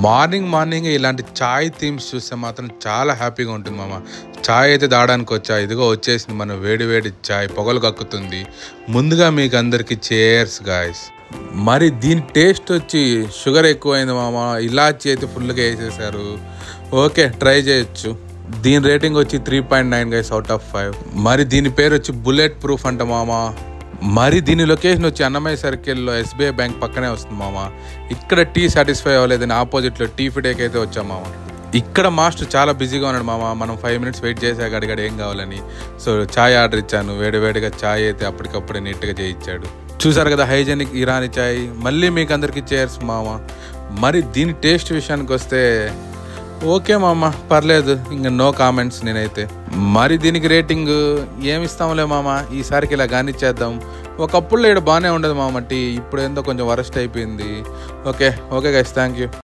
Morning ఇలాంటి చాయ్ themes చూస్తే మాత్రం చాలా హ్యాపీగా ఉంటుంది మామ. చాయ్ అయితే తాగడానికి వచ్చా, ఇదిగో వచ్చేసింది మన వేడి వేడి చాయ్, పొగలు కక్కుతుంది. ముందుగా మీకు అందరికీ చేర్స్ గాయస్. మరి దీని టేస్ట్ వచ్చి షుగర్ ఎక్కువైంది మామ, ఇలాచి అయితే ఫుల్గా వేసేసారు. ఓకే, ట్రై చేయొచ్చు. దీని రేటింగ్ వచ్చి 3.9 గైస్ అవుట్ ఆఫ్ 5. మరి దీని పేరు వచ్చి బుల్లెట్ ప్రూఫ్ అంట మామ. మరి దీని లొకేషన్ వచ్చి అన్నమయ్య సర్కిల్లో ఎస్బీఐ బ్యాంక్ పక్కనే వస్తుంది మామ. ఇక్కడ టీ సాటిస్ఫై అవ్వలేదని ఆపోజిట్లో టీ ఫిడేకి అయితే వచ్చాం మామ. ఇక్కడ మాస్టర్ చాలా బిజీగా ఉన్నాడు మామ. మనం 5 minutes వెయిట్ చేసాక అడిగాడు ఏం కావాలని. సో చాయ్ ఆర్డర్ ఇచ్చాను. వేడివేడిగా చాయ్ అయితే అప్పటికప్పుడే నీట్గా చేయించాడు. చూసారు కదా హైజెనిక్ ఇరానీ చాయ్. మళ్ళీ మీకు అందరికీ చేర్స్ మామ. మరి దీని టేస్ట్ విషయానికి వస్తే ఓకే మామ, పర్లేదు, ఇంకా నో కామెంట్స్ నేనైతే. మరి దీనికి రేటింగ్ ఏమిస్తాంలే మామ, ఈసారికి ఇలా కానిచ్చేద్దాం. ఒకప్పుడు ఇక్కడ బాగానే ఉండదు మామ టీ, ఇప్పుడు ఏందో కొంచెం వరస్ట్ అయిపోయింది. Okay guys, thank you.